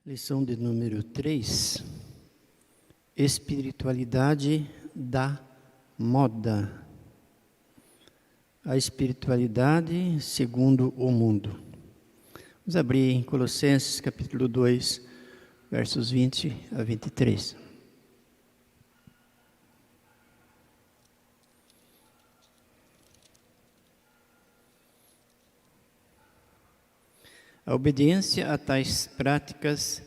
Lição de número 3, espiritualidade da moda. A espiritualidade segundo o mundo. Vamos abrir em Colossenses capítulo 2, versos 20 a 23. A obediência a tais práticas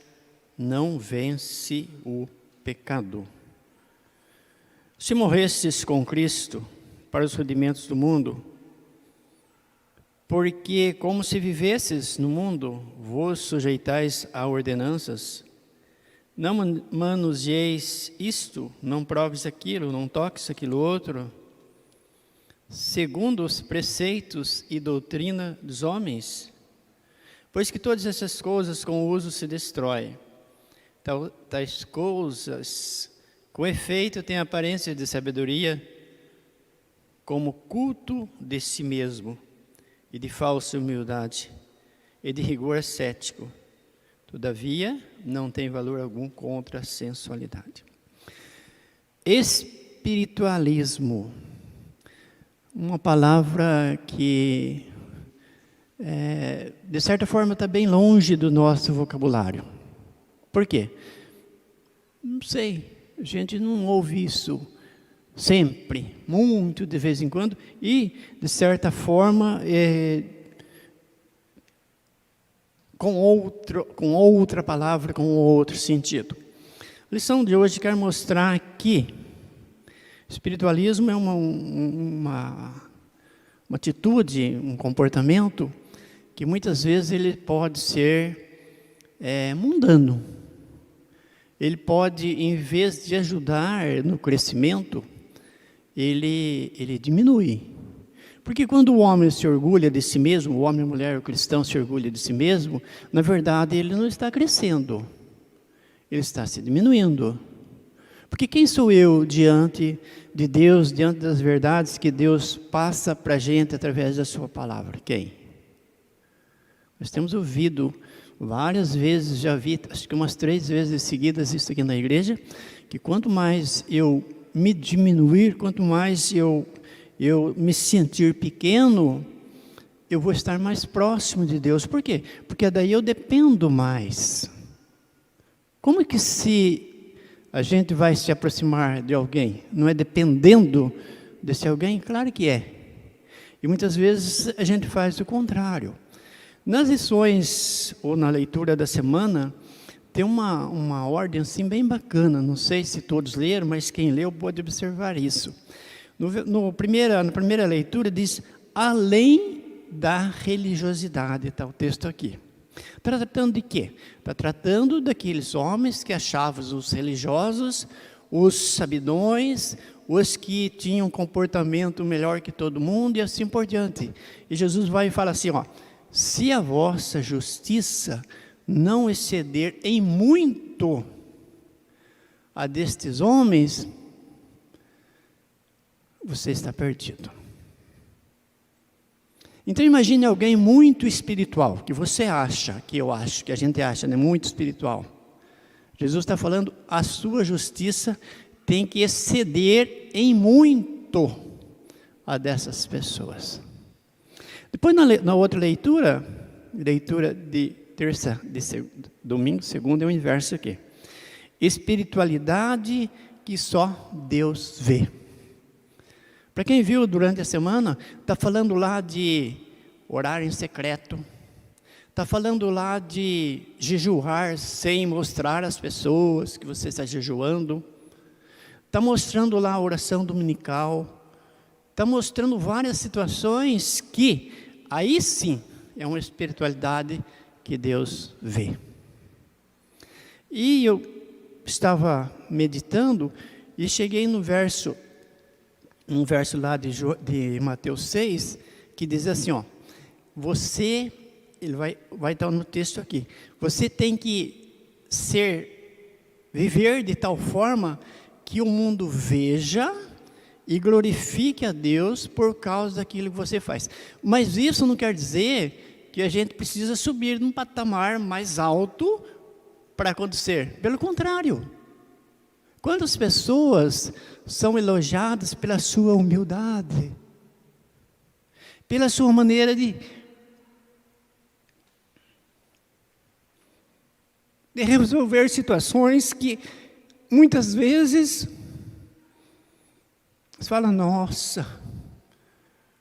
não vence o pecado. Se morresses com Cristo para os rudimentos do mundo, porque como se vivesses no mundo, vos sujeitais a ordenanças, não manuseieis isto, não proves aquilo, não toques aquilo outro, segundo os preceitos e doutrina dos homens, pois que todas essas coisas com o uso se destrói. Tais coisas, com efeito, têm aparência de sabedoria, como culto de si mesmo, e de falsa humildade, e de rigor ascético. Todavia, não tem valor algum contra a sensualidade. Espiritualismo, uma palavra que de certa forma está bem longe do nosso vocabulário. Por quê? Não sei, a gente não ouve isso sempre, muito de vez em quando, e de certa forma com outra palavra, com outro sentido. A lição de hoje quer mostrar que espiritualismo é uma atitude, um comportamento que muitas vezes ele pode ser mundano. Ele pode, em vez de ajudar no crescimento, ele diminui. Porque quando o homem se orgulha de si mesmo, o homem, a mulher, o cristão se orgulha de si mesmo, na verdade ele não está crescendo, ele está se diminuindo. Porque quem sou eu diante de Deus, diante das verdades que Deus passa para a gente através da sua palavra? Quem? Nós temos ouvido várias vezes, já vi, acho que umas 3 vezes seguidas isso aqui na igreja, que quanto mais eu me diminuir, quanto mais eu me sentir pequeno, eu vou estar mais próximo de Deus. Por quê? Porque daí eu dependo mais. Como é que se a gente vai se aproximar de alguém? Não é dependendo desse alguém? Claro que é. E muitas vezes a gente faz o contrário. Nas lições, ou na leitura da semana, tem uma ordem assim bem bacana. Não sei se todos leram, mas quem leu pode observar isso. Na primeira leitura diz, além da religiosidade, está o texto aqui. Está tratando de quê? Está tratando daqueles homens que achavam os religiosos, os sabidões, os que tinham um comportamento melhor que todo mundo e assim por diante. E Jesus vai e fala assim, ó, se a vossa justiça não exceder em muito a destes homens, você está perdido. Então imagine alguém muito espiritual, que você acha, que eu acho, que a gente acha, né, muito espiritual. Jesus está falando, a sua justiça tem que exceder em muito a dessas pessoas. Depois na outra leitura de terça, domingo, segunda, é o inverso aqui. Espiritualidade que só Deus vê. Para quem viu durante a semana, está falando lá de orar em secreto, está falando lá de jejuar sem mostrar às pessoas que você está jejuando, está mostrando lá a oração dominical, está mostrando várias situações que, aí sim, é uma espiritualidade que Deus vê. E eu estava meditando e cheguei no verso lá de Mateus 6, que diz assim, ó, você, ele vai estar no texto aqui, você tem que viver de tal forma que o mundo veja e glorifique a Deus por causa daquilo que você faz. Mas isso não quer dizer que a gente precisa subir num patamar mais alto para acontecer. Pelo contrário. Quantas pessoas são elogiadas pela sua humildade, pela sua maneira de resolver situações que muitas vezes você fala, nossa,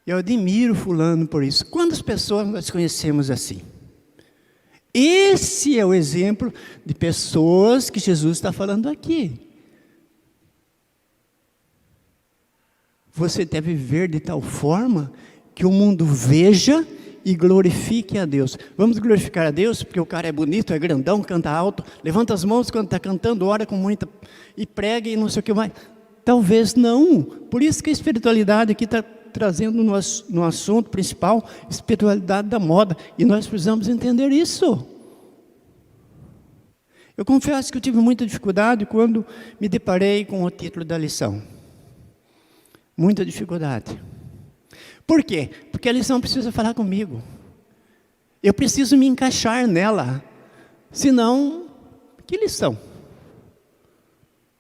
eu admiro fulano por isso. Quantas pessoas nós conhecemos assim? Esse é o exemplo de pessoas que Jesus está falando aqui. Você deve viver de tal forma que o mundo veja e glorifique a Deus. Vamos glorificar a Deus porque o cara é bonito, é grandão, canta alto, levanta as mãos quando está cantando, ora com muita, e prega e não sei o que mais. Talvez não. Por isso que a espiritualidade aqui está trazendo no assunto principal, espiritualidade da moda. E nós precisamos entender isso. Eu confesso que eu tive muita dificuldade quando me deparei com o título da lição. Muita dificuldade. Por quê? Porque a lição precisa falar comigo. Eu preciso me encaixar nela. Senão, que lição?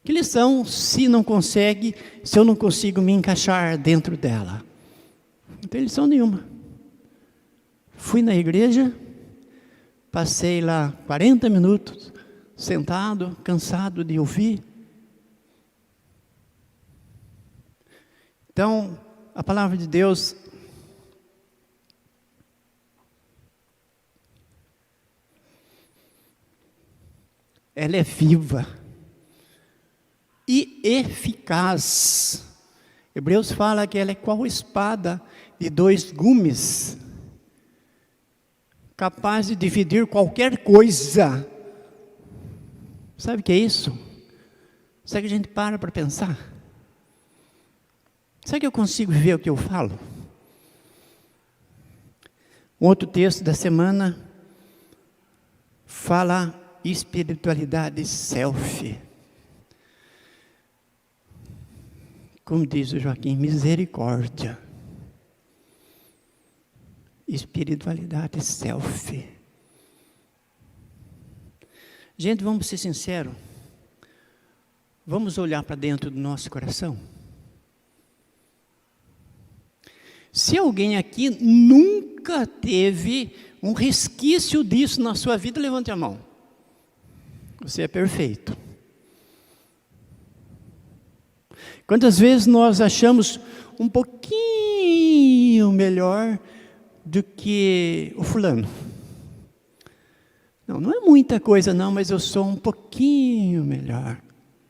Que lição se eu não consigo me encaixar dentro dela? Não tem lição nenhuma. Fui na igreja, passei lá 40 minutos, sentado, cansado de ouvir. Então, a palavra de Deus ela é viva e eficaz. Hebreus fala que ela é qual espada de 2 gumes, capaz de dividir qualquer coisa. Sabe o que é isso? Sabe que a gente para pensar? Será que eu consigo ver o que eu falo? Um outro texto da semana fala espiritualidade self. Como diz o Joaquim, misericórdia. Espiritualidade self. Gente, vamos ser sinceros. Vamos olhar para dentro do nosso coração. Se alguém aqui nunca teve um resquício disso na sua vida, levante a mão. Você é perfeito. Quantas vezes nós achamos um pouquinho melhor do que o fulano? Não é muita coisa não, mas eu sou um pouquinho melhor.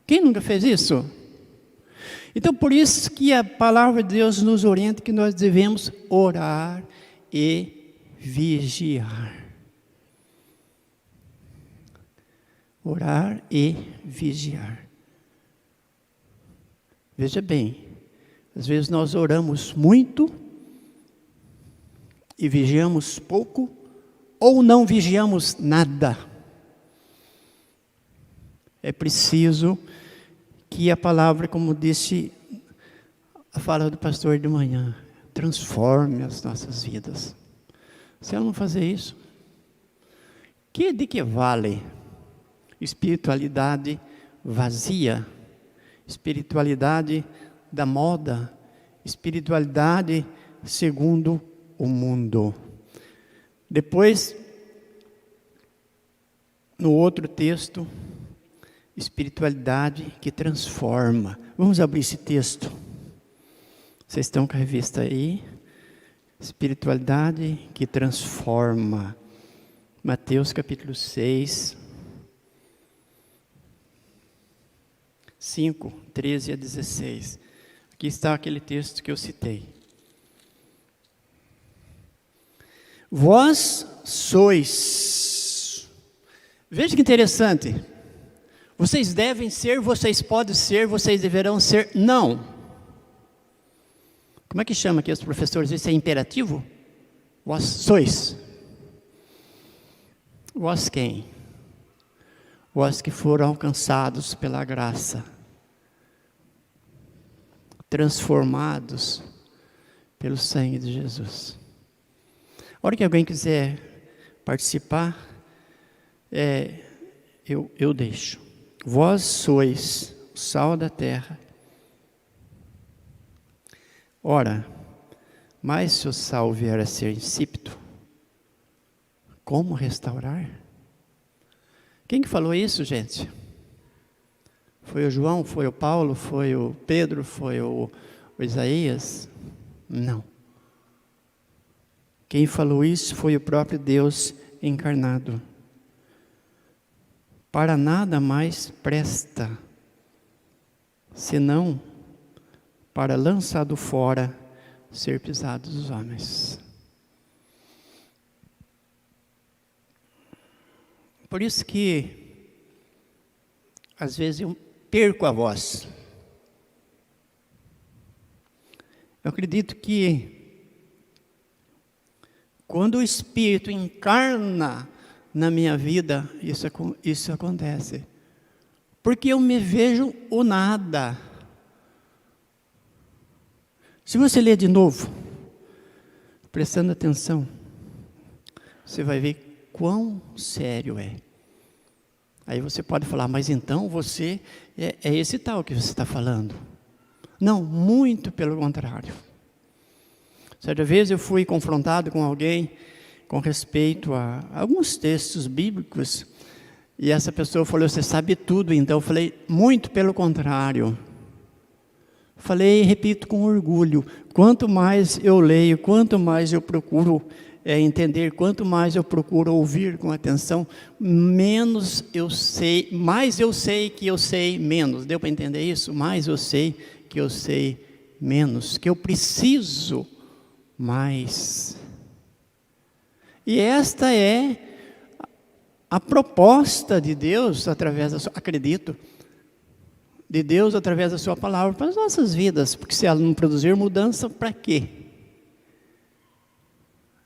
Quem nunca fez isso? Então, por isso que a palavra de Deus nos orienta que nós devemos orar e vigiar. Orar e vigiar. Veja bem, às vezes nós oramos muito e vigiamos pouco, ou não vigiamos nada. É preciso que a palavra, como disse a fala do pastor de manhã, transforme as nossas vidas. Se ela não fazer isso, de que vale espiritualidade vazia, espiritualidade da moda, espiritualidade segundo o mundo? Depois, no outro texto, espiritualidade que transforma. Vamos abrir esse texto. Vocês estão com a revista aí? Espiritualidade que transforma. Mateus capítulo 6, 5, 13 a 16. Aqui está aquele texto que eu citei. Vós sois. Veja que interessante. Vocês devem ser, vocês podem ser, vocês deverão ser. Não. Como é que chama aqui os professores? Isso é imperativo? Vós sois. Vós quem? Vós que foram alcançados pela graça. Transformados pelo sangue de Jesus. A hora que alguém quiser participar, eu deixo. Vós sois o sal da terra. Ora, mas se o sal vier a ser insípido, como restaurar? Quem que falou isso, gente? Foi o João? Foi o Paulo? Foi o Pedro? Foi o Isaías? Não. Quem falou isso foi o próprio Deus encarnado. Para nada mais presta, senão para lançado fora, ser pisado dos homens. Por isso que, às vezes, eu perco a voz. Eu acredito que, quando o Espírito encarna na minha vida, isso acontece. Porque eu me vejo o nada. Se você ler de novo, prestando atenção, você vai ver quão sério é. Aí você pode falar, mas então você é esse tal que você está falando. Não, muito pelo contrário. Certa vez eu fui confrontado com alguém com respeito a alguns textos bíblicos, e essa pessoa falou, você sabe tudo, então eu falei, muito pelo contrário. Falei e repito com orgulho, quanto mais eu leio, quanto mais eu procuro entender, quanto mais eu procuro ouvir com atenção, menos eu sei, mais eu sei que eu sei menos. Deu para entender isso? Mais eu sei que eu sei menos, que eu preciso mais. E esta é a proposta de Deus através da sua, acredito, de Deus através da sua palavra para as nossas vidas, porque se ela não produzir mudança, para quê?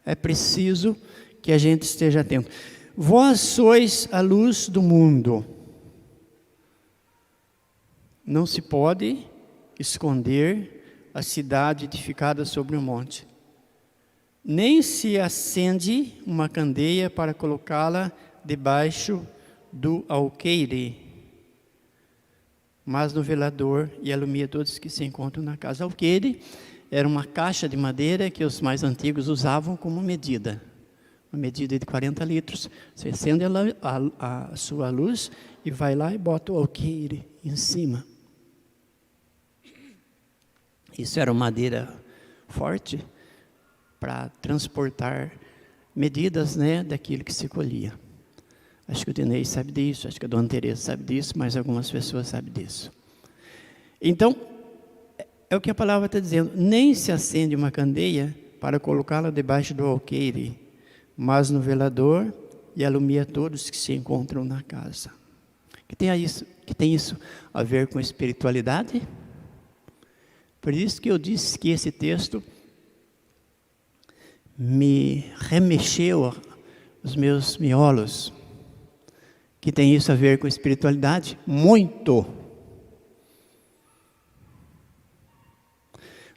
É preciso que a gente esteja atento. Vós sois a luz do mundo. Não se pode esconder a cidade edificada sobre um monte. Nem se acende uma candeia para colocá-la debaixo do alqueire, mas no velador, e alumia todos que se encontram na casa. Alqueire era uma caixa de madeira que os mais antigos usavam como medida. Uma medida de 40 litros. Você acende a sua luz e vai lá e bota o alqueire em cima. Isso era uma madeira forte para transportar medidas, né, daquilo que se colhia. Acho que o Dinei sabe disso, acho que a Dona Teresa sabe disso, mas algumas pessoas sabem disso. Então, é o que a palavra está dizendo, nem se acende uma candeia para colocá-la debaixo do alqueire, mas no velador, e alumia todos que se encontram na casa. Que tem isso a ver com espiritualidade? Por isso que eu disse que esse texto me remexeu os meus miolos. Que tem isso a ver com espiritualidade? Muito.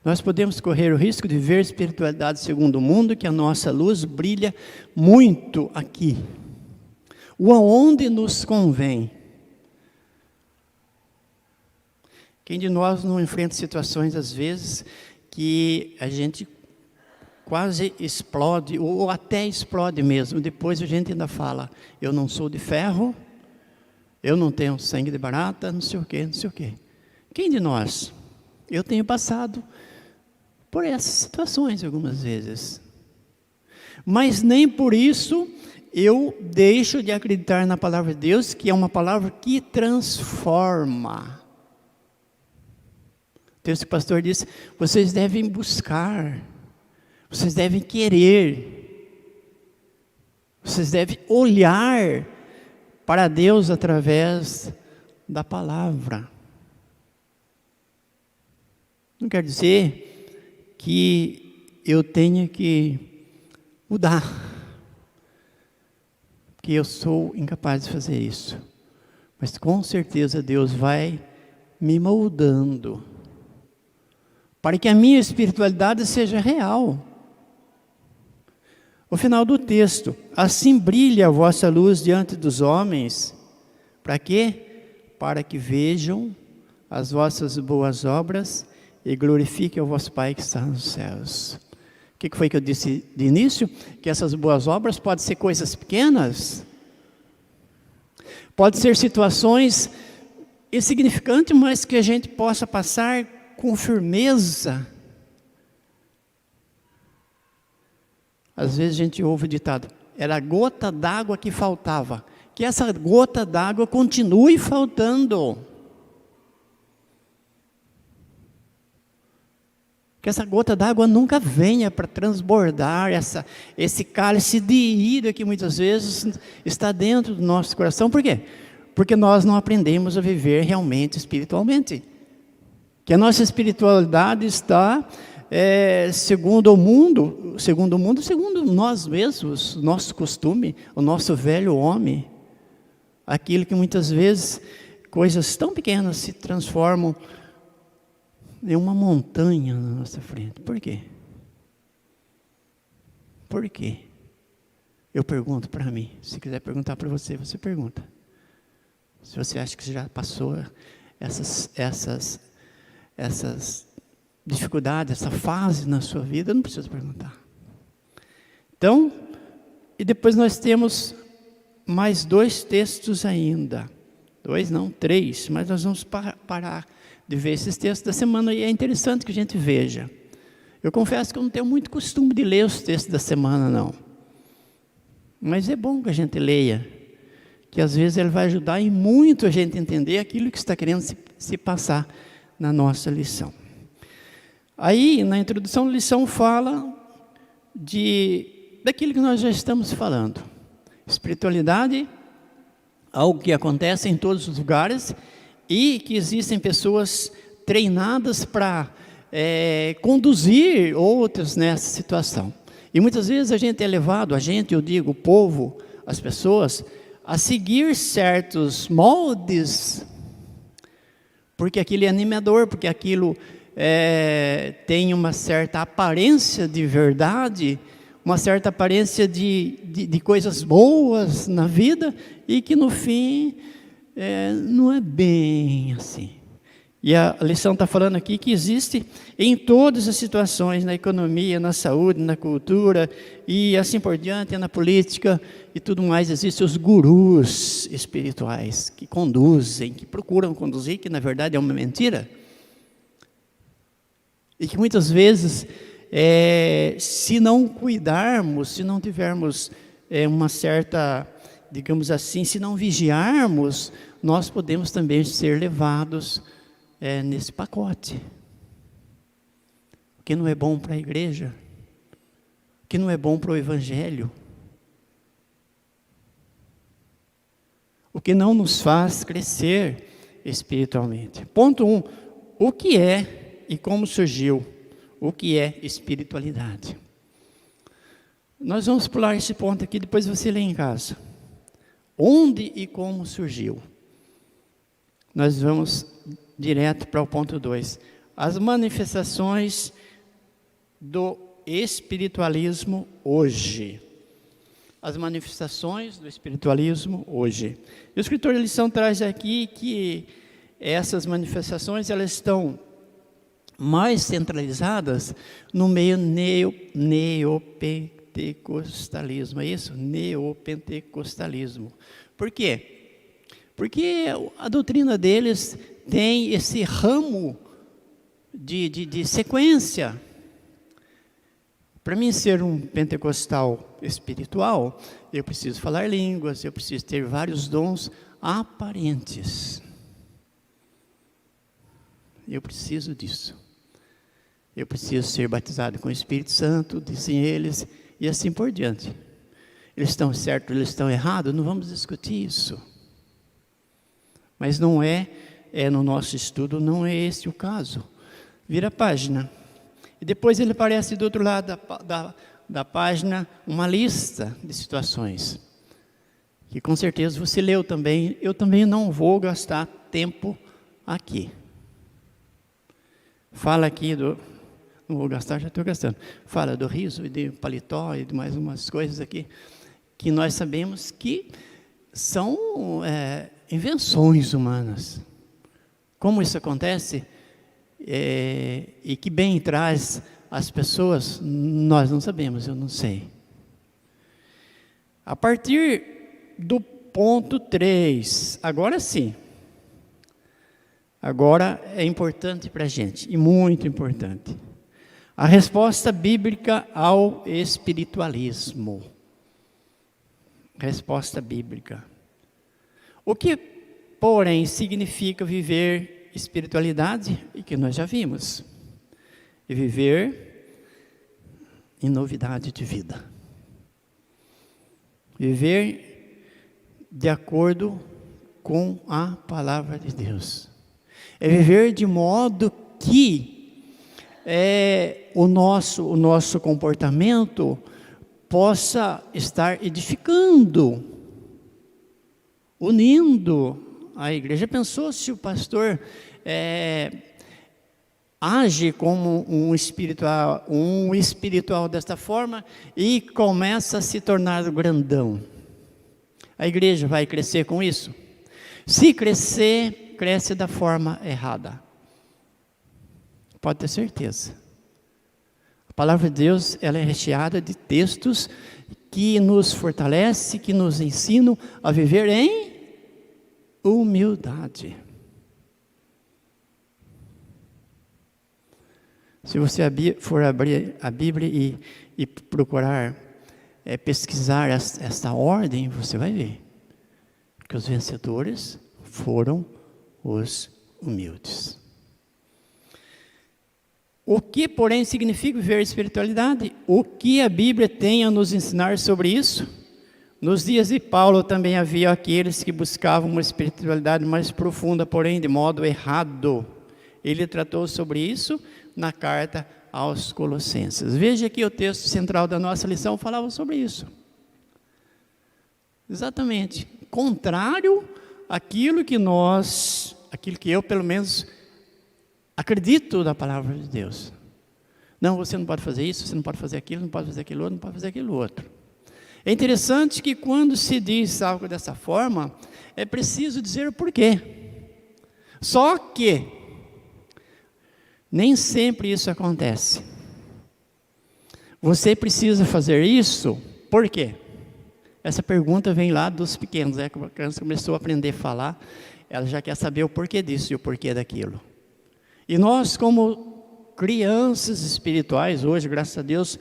Nós podemos correr o risco de ver espiritualidade segundo o mundo, que a nossa luz brilha muito aqui. O aonde nos convém. Quem de nós não enfrenta situações, às vezes, que a gente quase explode, ou até explode mesmo. Depois a gente ainda fala, eu não sou de ferro, eu não tenho sangue de barata, não sei o quê, não sei o quê. Quem de nós? Eu tenho passado por essas situações algumas vezes. Mas nem por isso eu deixo de acreditar na palavra de Deus, que é uma palavra que transforma. O texto que o pastor disse, vocês devem buscar, vocês devem querer, vocês devem olhar para Deus através da palavra. Não quer dizer que eu tenha que mudar, porque eu sou incapaz de fazer isso. Mas com certeza Deus vai me moldando, para que a minha espiritualidade seja real. O final do texto, assim brilha a vossa luz diante dos homens, Para quê? Para que vejam as vossas boas obras e glorifiquem o vosso Pai que está nos céus. O que foi que eu disse de início? Que essas boas obras podem ser coisas pequenas, pode ser situações insignificantes, mas que a gente possa passar com firmeza. Às vezes a gente ouve o ditado, era a gota d'água que faltava. Que essa gota d'água continue faltando. Que essa gota d'água nunca venha para transbordar esse cálice de ira que muitas vezes está dentro do nosso coração. Por quê? Porque nós não aprendemos a viver realmente espiritualmente. Que a nossa espiritualidade está segundo nós mesmos, nosso costume, o nosso velho homem. Aquilo que muitas vezes, coisas tão pequenas se transformam em uma montanha na nossa frente. Por quê? Por quê? Eu pergunto para mim. Se quiser perguntar para você, você pergunta. Se você acha que você já passou essas dificuldades, essa fase na sua vida, não precisa perguntar. Então, e depois nós temos mais 2 textos ainda. 2 não, 3, mas nós vamos parar de ver esses textos da semana e é interessante que a gente veja. Eu confesso que eu não tenho muito costume de ler os textos da semana, não. Mas é bom que a gente leia, que às vezes ele vai ajudar e muito a gente entender aquilo que está querendo se passar na nossa lição. Aí, na introdução da lição, fala daquilo que nós já estamos falando. Espiritualidade, algo que acontece em todos os lugares e que existem pessoas treinadas para conduzir outros nessa situação. E muitas vezes a gente é levado, eu digo, o povo, as pessoas, a seguir certos moldes, porque aquilo é animador, porque aquilo tem uma certa aparência de verdade, uma certa aparência de coisas boas na vida, e que no fim não é bem assim. E a lição está falando aqui que existe em todas as situações, na economia, na saúde, na cultura, e assim por diante, na política e tudo mais, existem os gurus espirituais que conduzem, que procuram conduzir, que na verdade é uma mentira. E que muitas vezes, se não cuidarmos, se não tivermos uma certa, digamos assim, se não vigiarmos, nós podemos também ser levados nesse pacote. O que não é bom para a igreja, o que não é bom para o evangelho, o que não nos faz crescer espiritualmente. Ponto 1, o que é e como surgiu, o que é espiritualidade. Nós vamos pular esse ponto aqui, depois você lê em casa. Onde e como surgiu? Nós vamos direto para o ponto 2. As manifestações do espiritualismo hoje. As manifestações do espiritualismo hoje. O escritor da lição traz aqui que essas manifestações, elas estão mais centralizadas no meio neopentecostalismo. É isso? Neopentecostalismo. Por quê? Porque a doutrina deles tem esse ramo de sequência. Para mim ser um pentecostal espiritual, eu preciso falar línguas, eu preciso ter vários dons aparentes. Eu preciso disso. Eu preciso ser batizado com o Espírito Santo, dizem eles, e assim por diante. Eles estão certos, eles estão errados, não vamos discutir isso. Mas não no nosso estudo, não é esse o caso. Vira a página. E depois ele aparece do outro lado da página uma lista de situações. Que com certeza você leu também. Eu também não vou gastar tempo aqui. Fala aqui não vou gastar, já estou gastando. Fala do riso e de paletó e de mais umas coisas aqui, que nós sabemos que são invenções humanas. Como isso acontece e que bem traz às pessoas, nós não sabemos, eu não sei. A partir do ponto 3, agora sim. Agora é importante para a gente, e muito importante. A resposta bíblica ao espiritualismo. Resposta bíblica. O que, porém, significa viver espiritualidade? E que nós já vimos. E viver em novidade de vida. Viver de acordo com a palavra de Deus. É viver de modo que o nosso comportamento possa estar edificando, unindo a igreja. Pensou se o pastor age como um espiritual desta forma e começa a se tornar grandão? A igreja vai crescer com isso? Se crescer, cresce da forma errada. Pode ter certeza. A palavra de Deus, ela é recheada de textos que nos fortalecem, que nos ensinam a viver em humildade. Se você for abrir a Bíblia e procurar pesquisar esta ordem, você vai ver que os vencedores foram os humildes. O que, porém, significa viver a espiritualidade? O que a Bíblia tem a nos ensinar sobre isso? Nos dias de Paulo também havia aqueles que buscavam uma espiritualidade mais profunda, porém de modo errado. Ele tratou sobre isso na carta aos Colossenses. Veja que o texto central da nossa lição falava sobre isso. Exatamente. Contrário àquilo que eu pelo menos acredito da palavra de Deus. Não, você não pode fazer isso, você não pode fazer aquilo, não pode fazer aquilo outro, não pode fazer aquilo outro. É interessante que quando se diz algo dessa forma, é preciso dizer o porquê. Só que nem sempre isso acontece. Você precisa fazer isso, por quê? Essa pergunta vem lá dos pequenos, que a criança começou a aprender a falar, ela já quer saber o porquê disso e o porquê daquilo. E nós, como crianças espirituais, hoje, graças a Deus,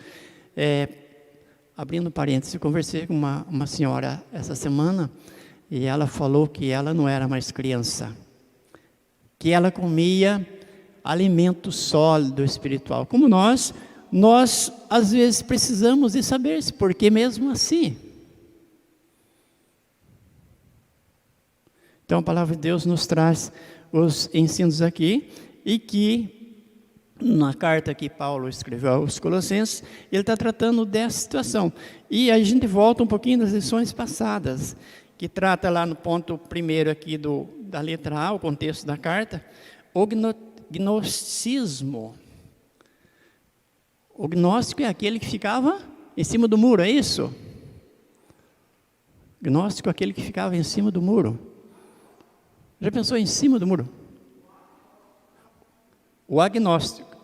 abrindo parênteses, eu conversei com uma senhora essa semana, e ela falou que ela não era mais criança, que ela comia alimento sólido espiritual. Como nós às vezes precisamos de saber esse porquê mesmo assim. Então a palavra de Deus nos traz os ensinos aqui, e que na carta que Paulo escreveu aos Colossenses, ele está tratando dessa situação. E a gente volta um pouquinho das lições passadas, que trata lá no ponto primeiro aqui da letra A, o contexto da carta, o gnosticismo. O gnóstico é aquele que ficava em cima do muro, é isso? Gnóstico é aquele que ficava em cima do muro. Já pensou em cima do muro? O agnóstico.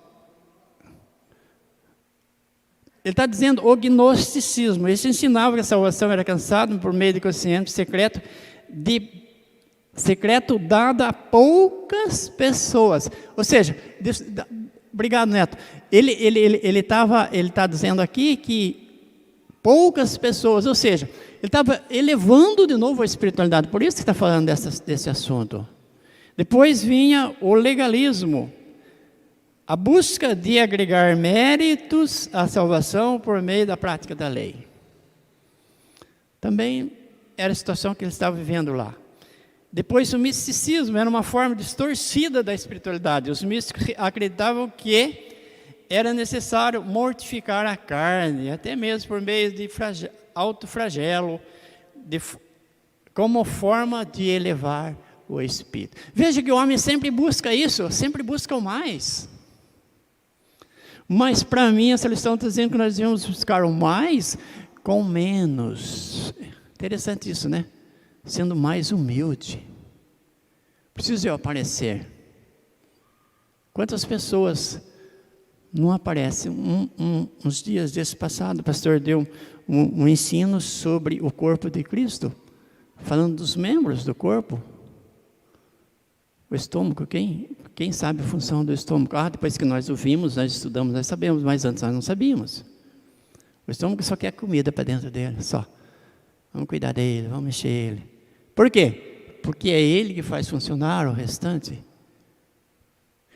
Ele está dizendo o gnosticismo. Ele ensinava que a salvação era alcançada por meio de conhecimento secreto dado a poucas pessoas. Ou seja, obrigado, Neto. Ele está dizendo aqui que poucas pessoas, ou seja, ele estava elevando de novo a espiritualidade. Por isso que está falando desse assunto. Depois vinha o legalismo. A busca de agregar méritos à salvação por meio da prática da lei. Também era a situação que ele estava vivendo lá. Depois o misticismo era uma forma distorcida da espiritualidade. Os místicos acreditavam que era necessário mortificar a carne, até mesmo por meio de autoflagelo, como forma de elevar o espírito. Veja que o homem sempre busca isso, sempre busca o mais. Mas para mim essa lição está dizendo que nós devemos buscar o mais com menos. Interessante isso, né? sendo mais humilde. Preciso eu aparecer. Quantas pessoas não aparecem? Uns dias desse passado, o pastor deu um ensino sobre o corpo de Cristo, falando dos membros do corpo. O estômago, quem sabe a função do estômago? Depois que nós ouvimos, nós estudamos, nós sabemos, mas antes nós não sabíamos. O estômago só quer comida para dentro dele, só. Vamos cuidar dele, vamos mexer ele. Por quê? Porque é ele que faz funcionar o restante.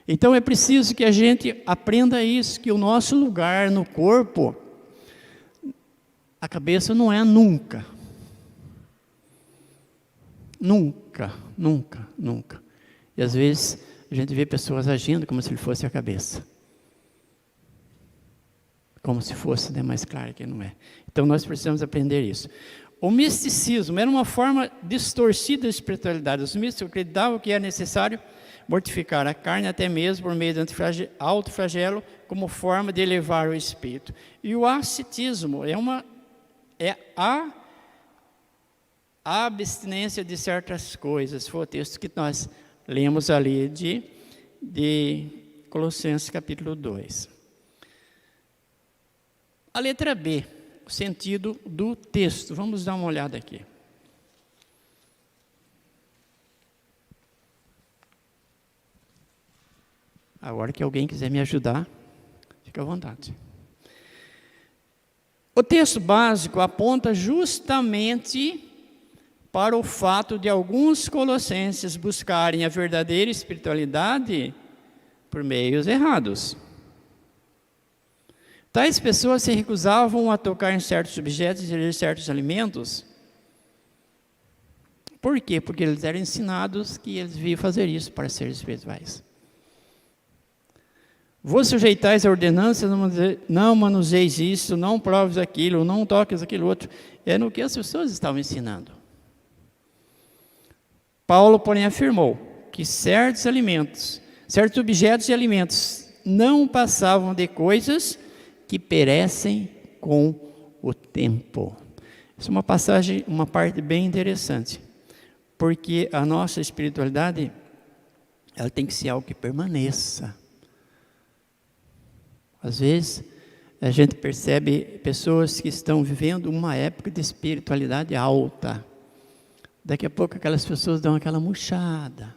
Então é preciso que a gente aprenda isso, que o nosso lugar no corpo, a cabeça não é nunca. Nunca, nunca, nunca. E às vezes a gente vê pessoas agindo como se ele fosse a cabeça. Como se fosse, né? Mas claro que não é. Então nós precisamos aprender isso. O misticismo era uma forma distorcida da espiritualidade. Os místicos acreditavam que era necessário mortificar a carne, até mesmo por meio do autoflagelo, como forma de elevar o espírito. E o ascetismo é a abstinência de certas coisas. Foi o texto que nós lemos ali de Colossenses capítulo 2. A letra B, o sentido do texto. Vamos dar uma olhada aqui. Agora que alguém quiser me ajudar, fica à vontade. O texto básico aponta justamente para o fato de alguns colossenses buscarem a verdadeira espiritualidade por meios errados. Tais pessoas se recusavam a tocar em certos objetos e ingerir certos alimentos. Por quê? Porque eles eram ensinados que eles deviam fazer isso para ser espirituais. Vos sujeitais a ordenanças, não manuseis isso, não proves aquilo, não toques aquilo outro. É no que as pessoas estavam ensinando. Paulo, porém, afirmou que certos objetos e alimentos não passavam de coisas que perecem com o tempo. Essa é uma passagem, uma parte bem interessante, porque a nossa espiritualidade, ela tem que ser algo que permaneça. Às vezes, a gente percebe pessoas que estão vivendo uma época de espiritualidade alta. Daqui a pouco aquelas pessoas dão aquela murchada.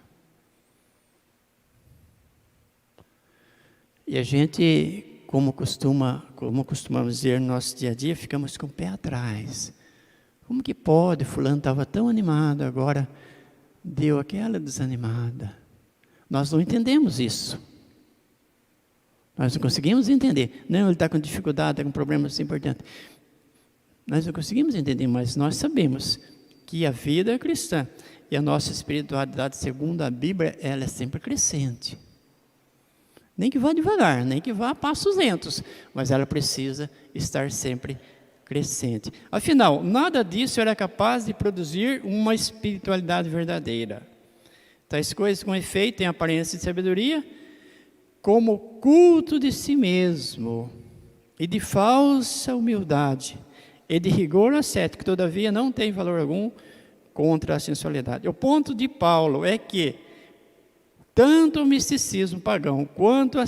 E a gente, como costumamos dizer no nosso dia a dia, ficamos com o pé atrás. Como que pode? Fulano estava tão animado, agora deu aquela desanimada. Nós não entendemos isso. Nós não conseguimos entender. Não, ele está com dificuldade, está com problemas importantes. Nós não conseguimos entender, mas nós sabemos que a vida cristã e a nossa espiritualidade, segundo a Bíblia, ela é sempre crescente. Nem que vá devagar, nem que vá a passos lentos, mas ela precisa estar sempre crescente. Afinal, nada disso era capaz de produzir uma espiritualidade verdadeira. Tais coisas, com efeito, têm aparência de sabedoria, como culto de si mesmo, e de falsa humildade, e de rigor ascético, todavia não tem valor algum contra a sensualidade. O ponto de Paulo é que tanto o misticismo pagão quanto o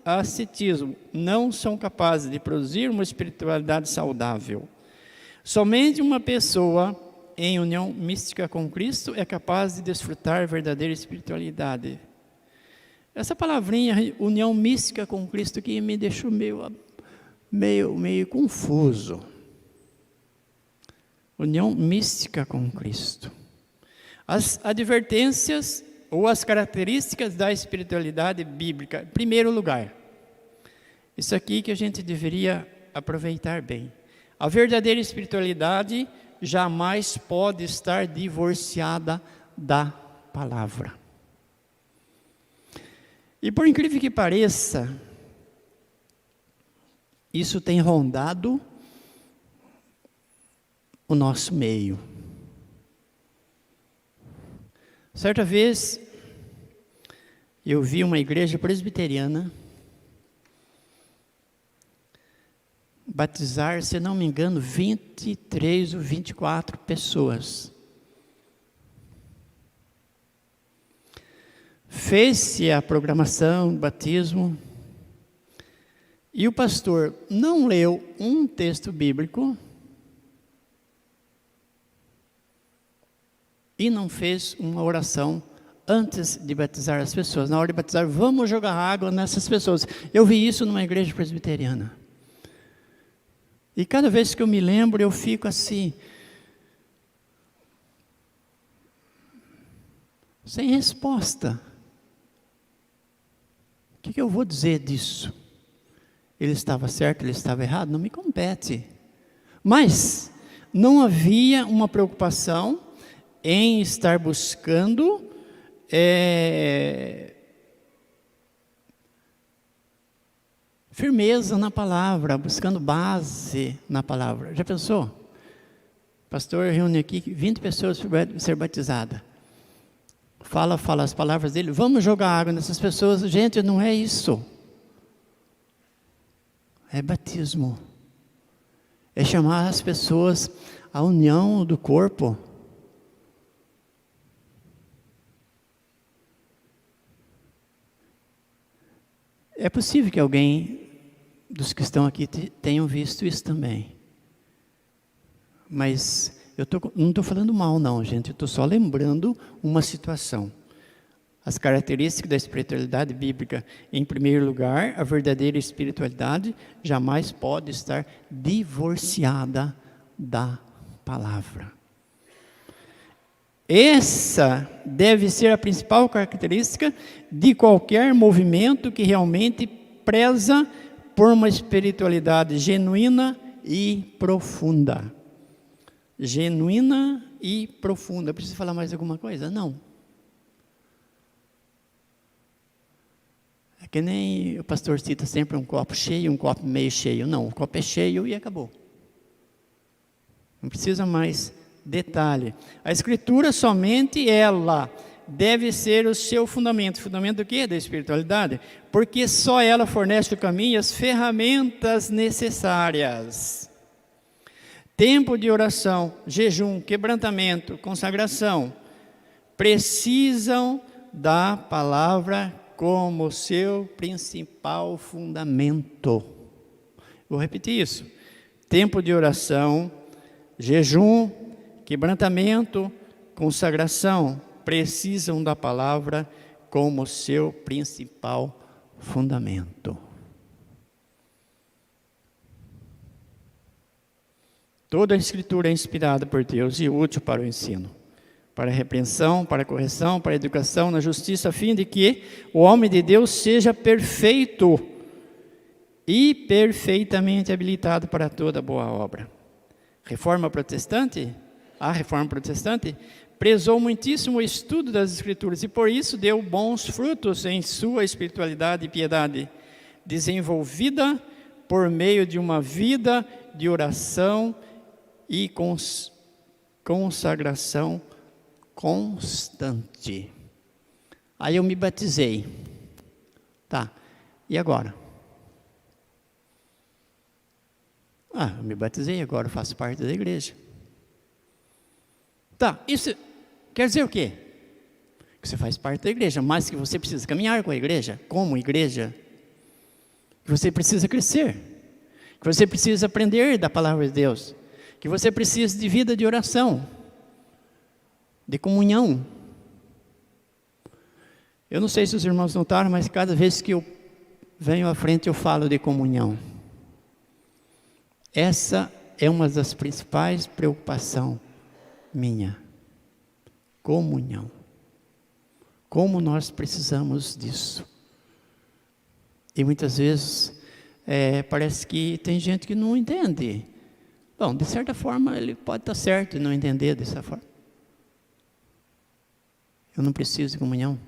ascetismo não são capazes de produzir uma espiritualidade saudável. Somente uma pessoa em união mística com Cristo é capaz de desfrutar verdadeira espiritualidade. Essa palavrinha, união mística com Cristo, que me deixou meio confuso. União mística com Cristo. As advertências ou as características da espiritualidade bíblica. Em primeiro lugar, isso aqui que a gente deveria aproveitar bem. A verdadeira espiritualidade jamais pode estar divorciada da palavra. E por incrível que pareça, isso tem rondado o nosso meio. Certa vez, eu vi uma igreja presbiteriana batizar, se não me engano, 23 ou 24 pessoas. fez-se a programação do batismo, e o pastor não leu um texto bíblico e não fez uma oração antes de batizar as pessoas. Na hora de batizar, vamos jogar água nessas pessoas. Eu vi isso numa igreja presbiteriana. E cada vez que eu me lembro, eu fico assim, sem resposta. O que eu vou dizer disso? Ele estava certo, ele estava errado? Não me compete. Mas não havia uma preocupação em estar buscando firmeza na palavra, buscando base na palavra. Já pensou? O pastor reúne aqui 20 pessoas para ser batizada. Fala as palavras dele, vamos jogar água nessas pessoas. Gente, não é isso. É batismo. É chamar as pessoas à união do corpo. É possível que alguém dos que estão aqui tenham visto isso também. Mas não estou falando mal não, gente. Eu estou só lembrando uma situação. As características da espiritualidade bíblica. Em primeiro lugar, a verdadeira espiritualidade jamais pode estar divorciada da palavra. Essa deve ser a principal característica de qualquer movimento que realmente preza por uma espiritualidade genuína e profunda. Genuína e profunda. Preciso falar mais alguma coisa? Não. É que nem o pastor cita sempre um copo cheio, um copo meio cheio. Não, o copo é cheio e acabou. Não precisa mais detalhe. A Escritura somente ela deve ser o seu fundamento. Fundamento do quê? Da espiritualidade. Porque só ela fornece o caminho e as ferramentas necessárias. Tempo de oração, jejum, quebrantamento, consagração, precisam da palavra como seu principal fundamento. Vou repetir isso. Tempo de oração, jejum, quebrantamento, consagração, precisam da palavra como seu principal fundamento. Toda a Escritura é inspirada por Deus e útil para o ensino, para a repreensão, para a correção, para a educação na justiça, a fim de que o homem de Deus seja perfeito e perfeitamente habilitado para toda boa obra. A Reforma Protestante prezou muitíssimo o estudo das Escrituras e por isso deu bons frutos em sua espiritualidade e piedade, desenvolvida por meio de uma vida de oração e consagração constante. Aí eu me batizei. Tá, e agora? Eu me batizei, agora eu faço parte da igreja. Tá, isso quer dizer o quê? Que você faz parte da igreja, mas que você precisa caminhar com a igreja, como igreja. Que você precisa crescer. Que você precisa aprender da palavra de Deus. Que você precisa de vida de oração. De comunhão. Eu não sei se os irmãos notaram, mas cada vez que eu venho à frente eu falo de comunhão. Essa é uma das principais preocupações minha. Comunhão. Como nós precisamos disso. E muitas vezes parece que tem gente que não entende. Bom, de certa forma ele pode estar certo e não entender dessa forma. Eu não preciso de comunhão.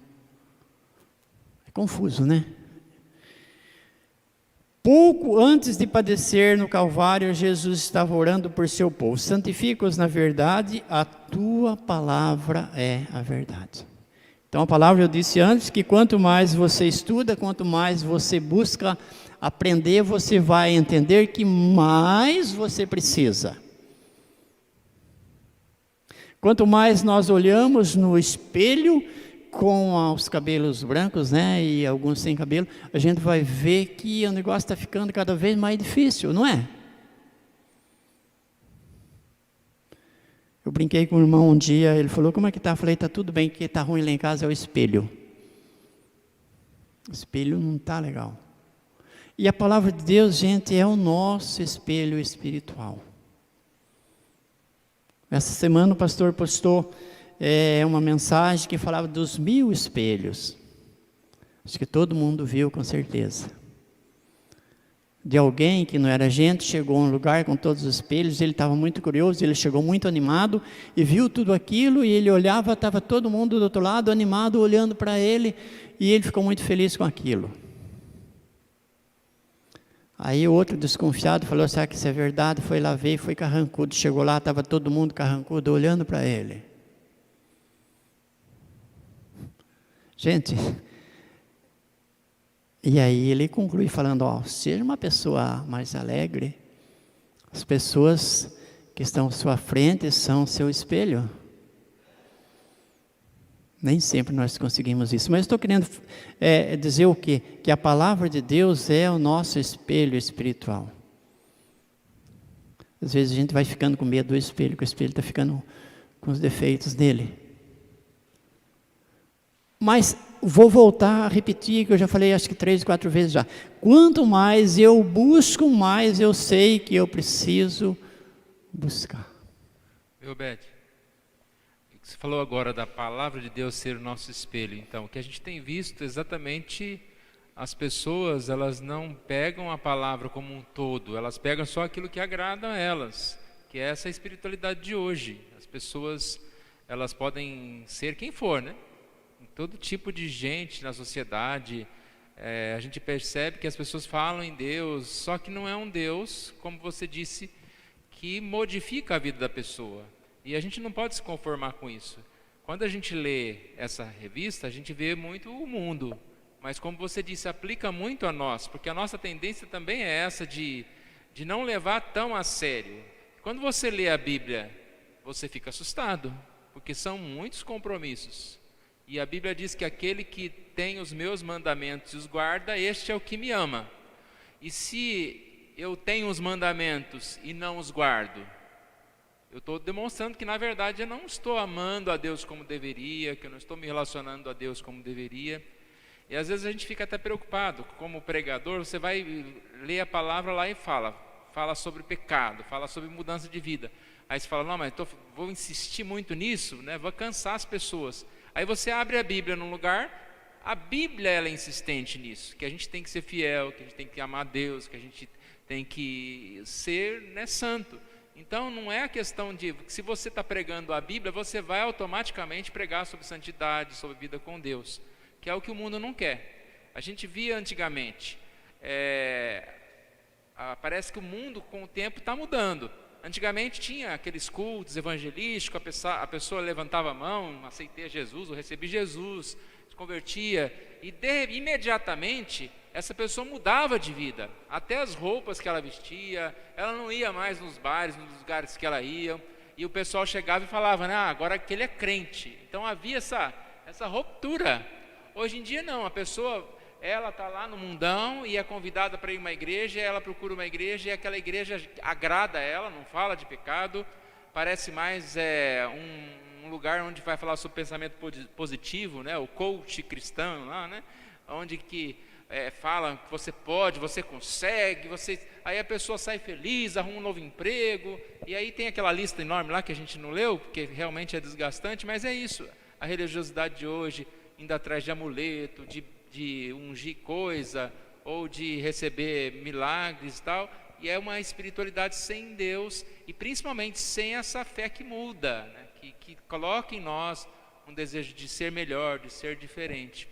É confuso, né? Pouco antes de padecer no Calvário, Jesus estava orando por seu povo. Santifica-os na verdade, a tua palavra é a verdade. Então a palavra, eu disse antes, que quanto mais você estuda, quanto mais você busca aprender, você vai entender que mais você precisa. Quanto mais nós olhamos no espelho, com os cabelos brancos, né, e alguns sem cabelo, a gente vai ver que o negócio está ficando cada vez mais difícil, não é? Eu brinquei com o irmão um dia, ele falou, como é que está? Eu falei, está tudo bem, que está ruim lá em casa é o espelho. O espelho não está legal. E a palavra de Deus, gente, é o nosso espelho espiritual. Essa semana o pastor postou uma mensagem que falava dos 1000 espelhos. Acho que todo mundo viu, com certeza. De alguém que não era gente, chegou a um lugar com todos os espelhos, ele estava muito curioso, ele chegou muito animado, e viu tudo aquilo, e ele olhava, estava todo mundo do outro lado, animado, olhando para ele, e ele ficou muito feliz com aquilo. Aí o outro desconfiado falou, será que isso é verdade? Foi lá ver, foi carrancudo, chegou lá, estava todo mundo carrancudo, olhando para ele. Gente, e aí ele conclui falando, seja uma pessoa mais alegre, as pessoas que estão à sua frente são seu espelho. Nem sempre nós conseguimos isso, mas estou querendo dizer o quê? Que a palavra de Deus é o nosso espelho espiritual. Às vezes a gente vai ficando com medo do espelho, que o espelho está ficando com os defeitos dele. Mas vou voltar a repetir, que eu já falei acho que 3, 4 vezes já. Quanto mais eu busco, mais eu sei que eu preciso buscar. Meu Beth, você falou agora da palavra de Deus ser o nosso espelho. Então, o que a gente tem visto exatamente, as pessoas, elas não pegam a palavra como um todo, elas pegam só aquilo que agrada a elas, que é essa espiritualidade de hoje. As pessoas, elas podem ser quem for, né? Todo tipo de gente na sociedade, a gente percebe que as pessoas falam em Deus, só que não é um Deus, como você disse, que modifica a vida da pessoa. E a gente não pode se conformar com isso. Quando a gente lê essa revista, a gente vê muito o mundo, mas como você disse, aplica muito a nós, porque a nossa tendência também é essa de não levar tão a sério. Quando você lê a Bíblia, você fica assustado, porque são muitos compromissos. E a Bíblia diz que aquele que tem os meus mandamentos e os guarda, este é o que me ama. E se eu tenho os mandamentos e não os guardo, eu estou demonstrando que na verdade eu não estou amando a Deus como deveria, que eu não estou me relacionando a Deus como deveria. E às vezes a gente fica até preocupado, como pregador, você vai ler a palavra lá e fala sobre pecado, fala sobre mudança de vida. Aí você fala, não, mas vou insistir muito nisso, né? Vou cansar as pessoas. Aí você abre a Bíblia num lugar, a Bíblia ela é insistente nisso, que a gente tem que ser fiel, que a gente tem que amar a Deus, que a gente tem que ser, né, santo. Então não é a questão de, se você está pregando a Bíblia, você vai automaticamente pregar sobre santidade, sobre vida com Deus, que é o que o mundo não quer. A gente via antigamente, parece que o mundo com o tempo está mudando. Antigamente tinha aqueles cultos evangelísticos, a pessoa levantava a mão, aceitei a Jesus, ou recebi Jesus, se convertia, e imediatamente essa pessoa mudava de vida, até as roupas que ela vestia, ela não ia mais nos bares, nos lugares que ela ia, e o pessoal chegava e falava, agora que ele é crente. Então havia essa ruptura. Hoje em dia não, a pessoa, ela está lá no mundão e é convidada para ir a uma igreja, ela procura uma igreja e aquela igreja agrada a ela, não fala de pecado, parece mais um lugar onde vai falar sobre pensamento positivo, né? O coach cristão lá, né? Onde que fala que você pode, você consegue, aí a pessoa sai feliz, arruma um novo emprego, e aí tem aquela lista enorme lá que a gente não leu, porque realmente é desgastante, mas é isso, a religiosidade de hoje, indo atrás de amuleto, de ungir coisa, ou de receber milagres e tal, e é uma espiritualidade sem Deus, e principalmente sem essa fé que muda, né? que coloca em nós um desejo de ser melhor, de ser diferente.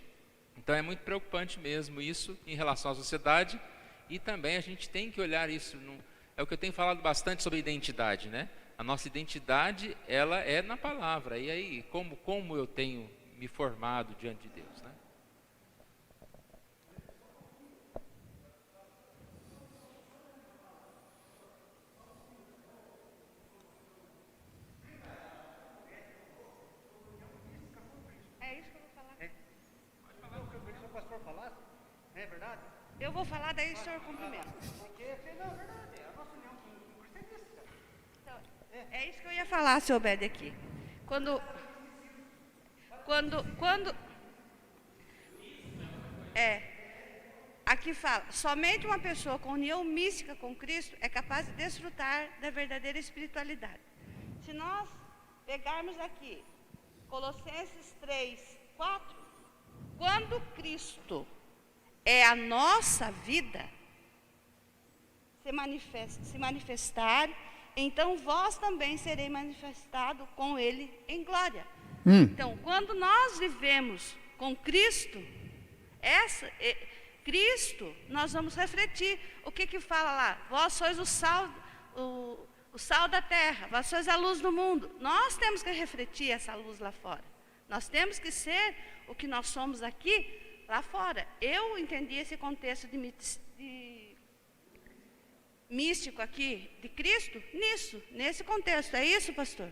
Então é muito preocupante mesmo isso em relação à sociedade, e também a gente tem que olhar isso, é o que eu tenho falado bastante sobre identidade, né? A nossa identidade, ela é na palavra, e aí como eu tenho me formado diante de Deus, né? Eu vou falar, daí o senhor cumprimenta. Então, é isso que eu ia falar, seu Obed, aqui. Quando aqui fala, somente uma pessoa com união mística com Cristo é capaz de desfrutar da verdadeira espiritualidade. Se nós pegarmos aqui, Colossenses 3:4, quando Cristo é a nossa vida, se manifestar, então vós também sereis manifestado com Ele em glória. Então, quando nós vivemos com Cristo, Cristo, nós vamos refletir. O que fala lá? Vós sois o sal da terra, vós sois a luz do mundo. Nós temos que refletir essa luz lá fora. Nós temos que ser o que nós somos aqui, lá fora. Eu entendi esse contexto de místico aqui, de Cristo, nesse contexto. É isso, pastor?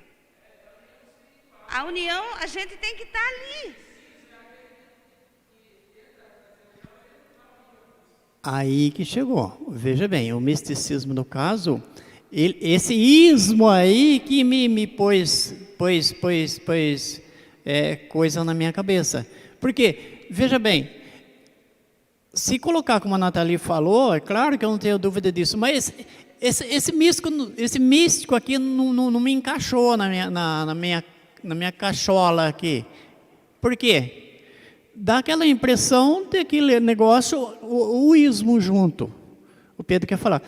A união, a gente tem que estar ali. Aí que chegou. Veja bem, o misticismo, no caso, esse ismo aí que me pôs coisa na minha cabeça. Porque, veja bem, se colocar como a Nathalie falou, é claro que eu não tenho dúvida disso, mas esse místico aqui não me encaixou na minha cachola aqui. Por quê? Dá aquela impressão de aquele negócio, o ismo junto. O Pedro quer falar.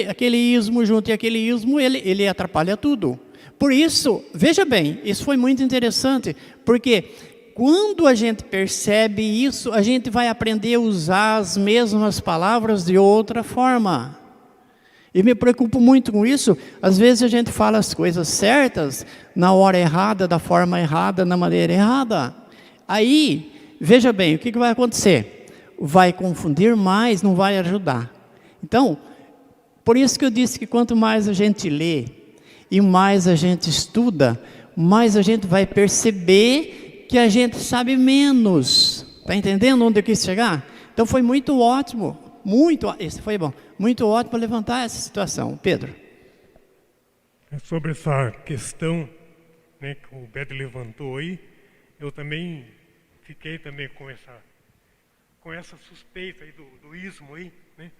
Aquele ismo junto e aquele ismo, ele atrapalha tudo. Por isso, veja bem, isso foi muito interessante, porque quando a gente percebe isso, a gente vai aprender a usar as mesmas palavras de outra forma. E me preocupo muito com isso. Às vezes a gente fala as coisas certas, na hora errada, da forma errada, na maneira errada. Aí, veja bem, o que vai acontecer? Vai confundir mais, não vai ajudar. Então, por isso que eu disse que quanto mais a gente lê, e mais a gente estuda, mais a gente vai perceber que a gente sabe menos. Está entendendo onde eu quis chegar? Então foi muito ótimo, esse foi bom, muito ótimo levantar essa situação. Pedro. Sobre essa questão, né, que o Beto levantou aí, eu também fiquei também com essa suspeita aí do ismo aí, né?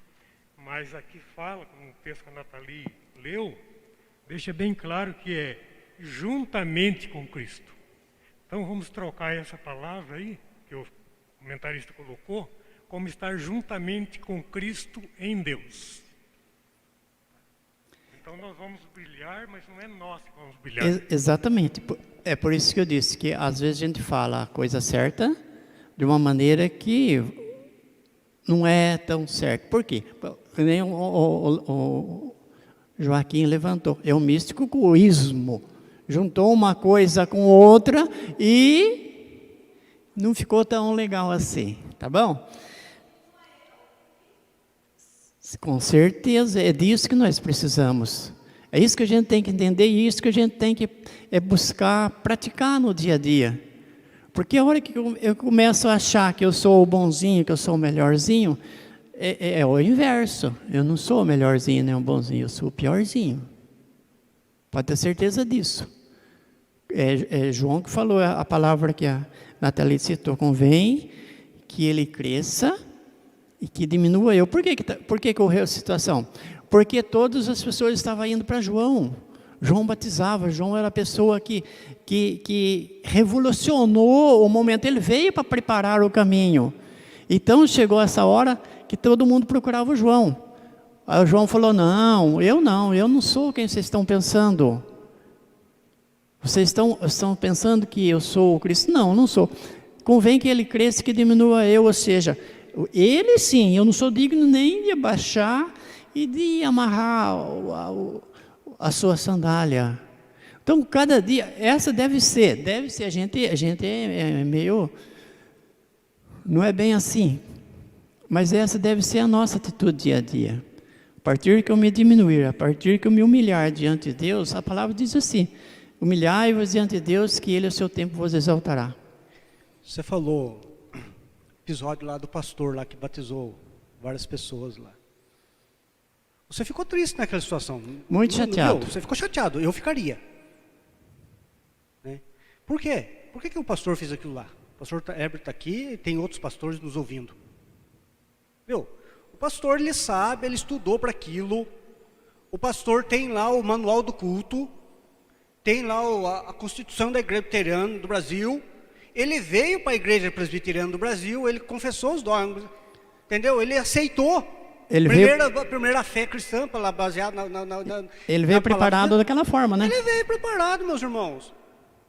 Mas aqui fala, como o texto que a Nathalie leu, deixa bem claro que é juntamente com Cristo. Então vamos trocar essa palavra aí, que o comentarista colocou, como estar juntamente com Cristo em Deus. Então nós vamos brilhar, mas não é nós que vamos brilhar. Exatamente. É por isso que eu disse que às vezes a gente fala a coisa certa de uma maneira que não é tão certa. Por quê? Nem o Joaquim levantou. É um místico com o ismo. Juntou uma coisa com outra e não ficou tão legal assim. Tá bom? Com certeza, é disso que nós precisamos. É isso que a gente tem que entender e isso que a gente tem que buscar praticar no dia a dia. Porque a hora que eu começo a achar que eu sou o bonzinho, que eu sou o melhorzinho, é o inverso. Eu não sou o melhorzinho nem o bonzinho, eu sou o piorzinho. Pode ter certeza disso. É João que falou a palavra que a Nathalie citou. Convém que ele cresça e que diminua eu. Por que ocorreu a situação? Porque todas as pessoas estavam indo para João. João batizava, João era a pessoa que revolucionou o momento. Ele veio para preparar o caminho. Então chegou essa hora que todo mundo procurava o João. Aí o João falou, não, eu não sou quem vocês estão pensando. Vocês estão pensando que eu sou o Cristo? Não sou. Convém que ele cresça e que diminua eu, ou seja, ele sim, eu não sou digno nem de abaixar e de amarrar a sua sandália. Então, cada dia, essa deve ser, a gente é meio, não é bem assim, mas essa deve ser a nossa atitude dia a dia. A partir que eu me diminuir, a partir que eu me humilhar diante de Deus, a palavra diz assim, humilhai-vos diante de Deus, que Ele, ao seu tempo, vos exaltará. Você falou, episódio lá do pastor lá que batizou várias pessoas lá. Você ficou triste naquela situação. Muito chateado. Você ficou chateado, eu ficaria. Né? Por quê? Por que o pastor fez aquilo lá? O pastor Herbert está aqui e tem outros pastores nos ouvindo. Viu? O pastor, ele sabe, ele estudou para aquilo. O pastor tem lá o manual do culto, tem lá a Constituição da Igreja Presbiteriana do Brasil. Ele veio para a Igreja Presbiteriana do Brasil, ele confessou os dogmas, entendeu? Ele aceitou. Primeira fé cristã, baseada ele veio preparado daquela forma, né? Ele veio preparado, meus irmãos.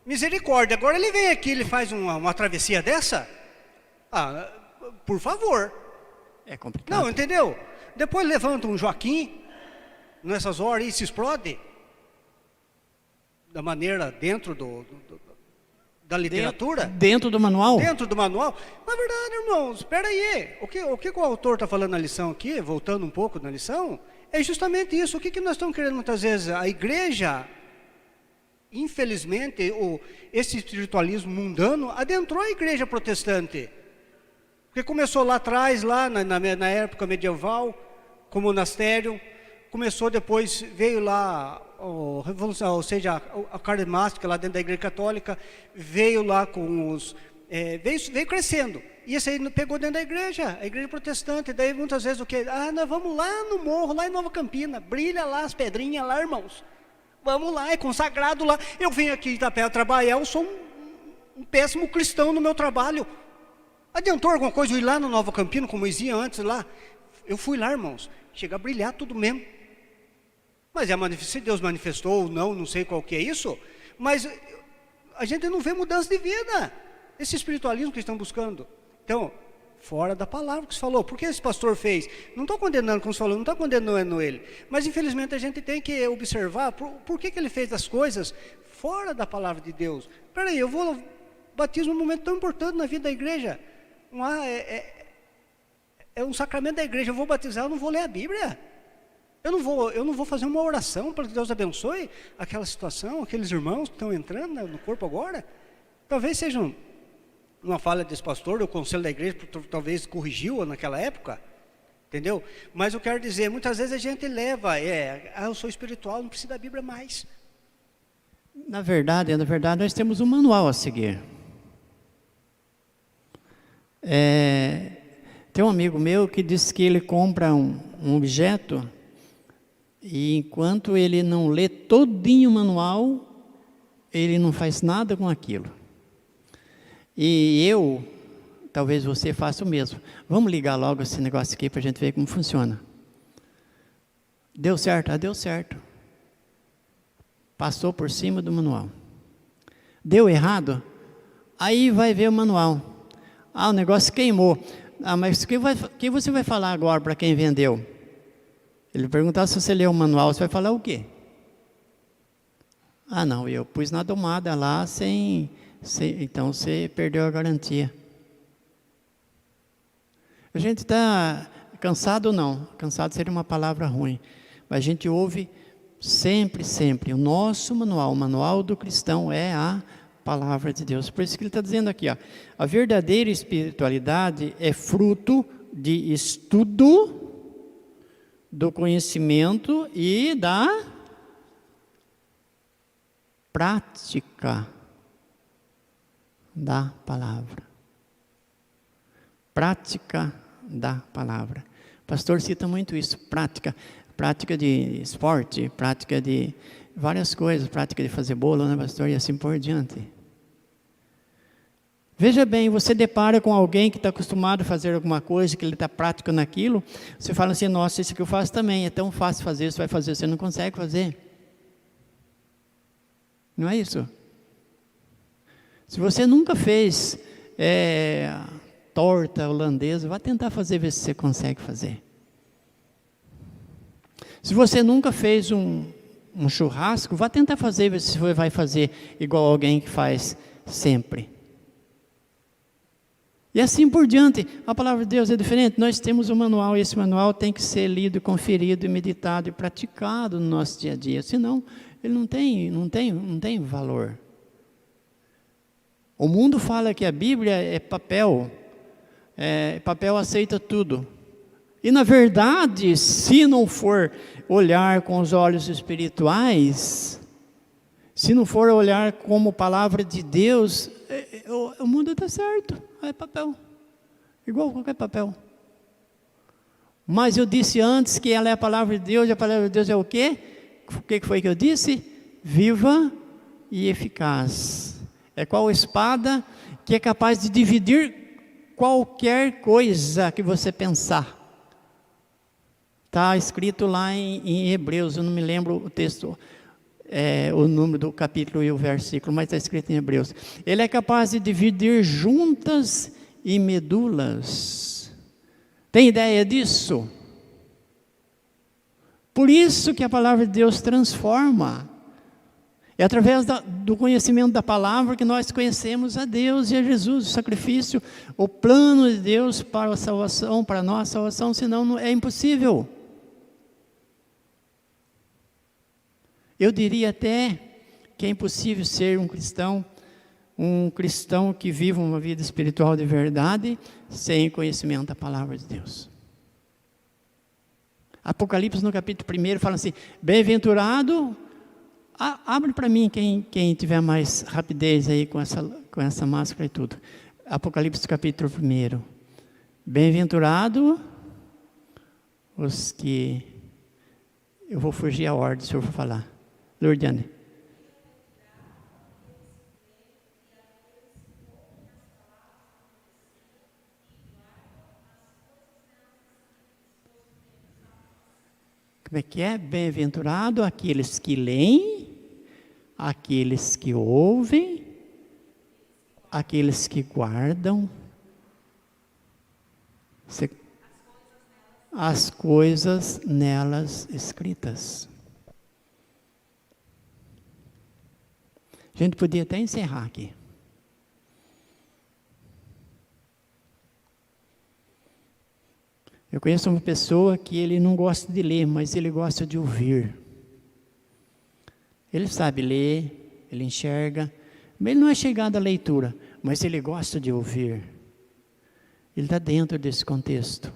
Misericórdia. Agora ele vem aqui, ele faz uma travessia dessa? Ah, por favor. É complicado. Não, entendeu? Depois levanta um Joaquim, nessas horas, e se explode. Da maneira dentro da literatura. Dentro do manual? Dentro do manual. Na verdade, irmãos, espera aí. O que o autor está falando na lição aqui, voltando um pouco na lição, é justamente isso. O que nós estamos querendo muitas vezes? A igreja, infelizmente, esse espiritualismo mundano adentrou a igreja protestante. Porque começou lá atrás, lá na época medieval, com o monastério. Começou depois, veio lá a revolução, ou seja, a carismática lá dentro da igreja católica, veio lá com os... veio crescendo. E isso aí pegou dentro da igreja, a igreja protestante. Daí muitas vezes o quê? Nós vamos lá no morro, lá em Nova Campina, brilha lá as pedrinhas lá, irmãos. Vamos lá, é consagrado lá. Eu venho aqui de Itapé trabalhar, eu sou um péssimo cristão no meu trabalho. Adiantou alguma coisa eu ir lá no Nova Campina, como eu ia antes lá? Eu fui lá, irmãos, chega a brilhar tudo mesmo. Mas se Deus manifestou ou não sei qual que é isso, mas a gente não vê mudança de vida. Esse espiritualismo que estão buscando. Então, fora da palavra que se falou. Por que esse pastor fez? Não estou condenando, como você falou, não estou condenando ele. Mas infelizmente a gente tem que observar por que ele fez as coisas fora da palavra de Deus. Espera aí, batismo é um momento tão importante na vida da igreja. É um sacramento da igreja, eu vou batizar, eu não vou ler a Bíblia. Eu não vou fazer uma oração para que Deus abençoe aquela situação, aqueles irmãos que estão entrando no corpo agora. Talvez seja uma falha desse pastor, o conselho da igreja talvez corrigiu naquela época, entendeu? Mas eu quero dizer, muitas vezes a gente leva, eu sou espiritual, não preciso da Bíblia mais. Na verdade, nós temos um manual a seguir. Tem um amigo meu que disse que ele compra um objeto e enquanto ele não lê todinho o manual, ele não faz nada com aquilo. E talvez você faça o mesmo. Vamos ligar logo esse negócio aqui para a gente ver como funciona. Deu certo? Deu certo. Passou por cima do manual. Deu errado? Aí vai ver o manual. O negócio queimou. Mas o que você vai falar agora para quem vendeu? Ele perguntar se você leu o manual, você vai falar o quê? Não, eu pus na tomada lá então você perdeu a garantia. A gente está cansado ou não? Cansado seria uma palavra ruim. Mas a gente ouve sempre. O nosso manual, o manual do cristão é a palavra de Deus. Por isso que ele está dizendo aqui, a verdadeira espiritualidade é fruto de estudo, do conhecimento e da prática da palavra. Prática da palavra. O pastor cita muito isso, prática de esporte, prática de várias coisas, prática de fazer bolo, né, pastor, e assim por diante. Veja bem, você depara com alguém que está acostumado a fazer alguma coisa, que ele está prático naquilo, você fala assim, nossa, isso que eu faço também, é tão fácil fazer, você vai fazer, você não consegue fazer. Não é isso? Se você nunca fez torta holandesa, vá tentar fazer, ver se você consegue fazer. Se você nunca fez um churrasco, vá tentar fazer, ver se você vai fazer igual alguém que faz sempre. E assim por diante, a palavra de Deus é diferente. Nós temos um manual, e esse manual tem que ser lido, conferido, meditado e praticado no nosso dia a dia. Senão, ele não tem valor. O mundo fala que a Bíblia é papel. Papel aceita tudo. E na verdade, se não for olhar com os olhos espirituais, se não for olhar como palavra de Deus, o mundo está certo, é papel, igual qualquer papel. Mas eu disse antes que ela é a palavra de Deus, e a palavra de Deus é o quê? O que foi que eu disse? Viva e eficaz. É qual espada que é capaz de dividir qualquer coisa que você pensar. Está escrito lá em Hebreus, eu não me lembro o texto, o número do capítulo e o versículo, mas está escrito em Hebreus. Ele é capaz de dividir juntas e medulas. Tem ideia disso? Por isso que a palavra de Deus transforma. É através do conhecimento da palavra que nós conhecemos a Deus e a Jesus, o sacrifício, o plano de Deus para a salvação, para a nossa salvação, senão é impossível. Eu diria até que é impossível ser um cristão que viva uma vida espiritual de verdade, sem conhecimento da palavra de Deus. Apocalipse no capítulo 1 fala assim, bem-aventurado, abre para mim quem tiver mais rapidez aí com essa máscara e tudo. Apocalipse capítulo 1. Bem-aventurado os que... Eu vou fugir a ordem se eu for falar. Lourdiane. Como é que é? Bem-aventurado aqueles que leem, aqueles que ouvem, aqueles que guardam as coisas nelas escritas. A gente podia até encerrar aqui. Eu conheço uma pessoa que ele não gosta de ler, mas ele gosta de ouvir. Ele sabe ler, ele enxerga, mas ele não é chegado à leitura, mas ele gosta de ouvir. Ele está dentro desse contexto.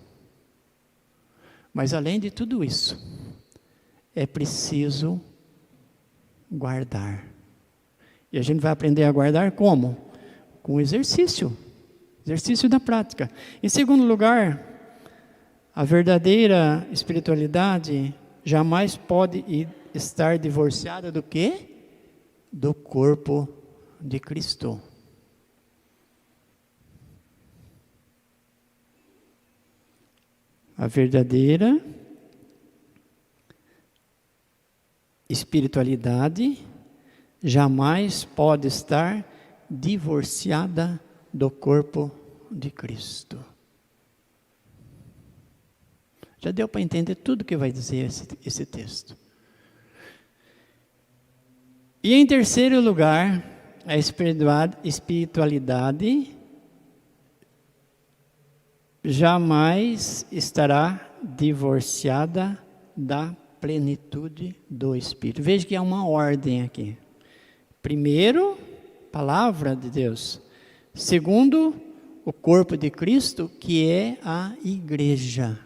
Mas além de tudo isso, é preciso guardar. E a gente vai aprender a guardar como? Com exercício da prática. Em segundo lugar, a verdadeira espiritualidade jamais pode estar divorciada do quê? Do corpo de Cristo. A verdadeira espiritualidade jamais pode estar divorciada do corpo de Cristo. Já deu para entender tudo que vai dizer esse texto. E em terceiro lugar, a espiritualidade jamais estará divorciada da plenitude do Espírito. Veja que há uma ordem aqui. Primeiro, palavra de Deus. Segundo, o corpo de Cristo, que é a igreja.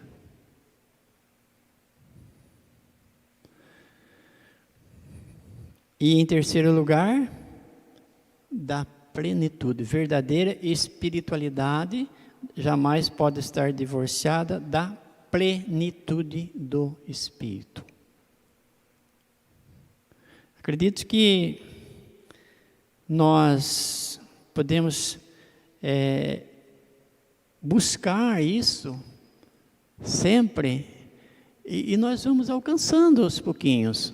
E em terceiro lugar, da plenitude. Verdadeira espiritualidade jamais pode estar divorciada da plenitude do Espírito. Acredito que nós podemos buscar isso sempre e nós vamos alcançando aos pouquinhos.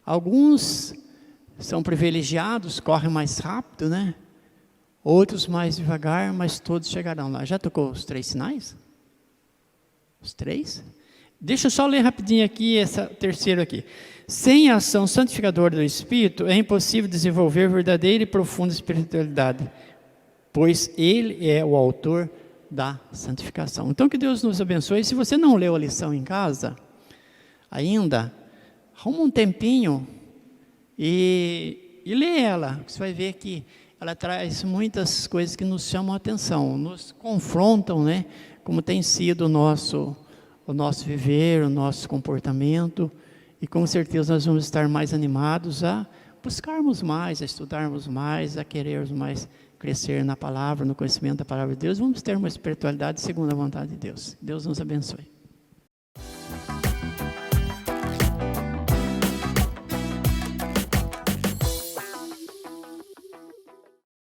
Alguns são privilegiados, correm mais rápido, né? Outros mais devagar, mas todos chegarão lá. Já tocou os 3 sinais? Os 3? Deixa eu só ler rapidinho aqui, essa terceira aqui. Sem a ação santificadora do Espírito, é impossível desenvolver verdadeira e profunda espiritualidade, pois Ele é o autor da santificação. Então, que Deus nos abençoe. Se você não leu a lição em casa ainda, arruma um tempinho e lê ela. Você vai ver que ela traz muitas coisas que nos chamam a atenção, nos confrontam, né? Como tem sido o nosso o nosso viver, o nosso comportamento, e com certeza nós vamos estar mais animados a buscarmos mais, a estudarmos mais, a querermos mais crescer na palavra, no conhecimento da palavra de Deus. Vamos ter uma espiritualidade segundo a vontade de Deus. Deus nos abençoe.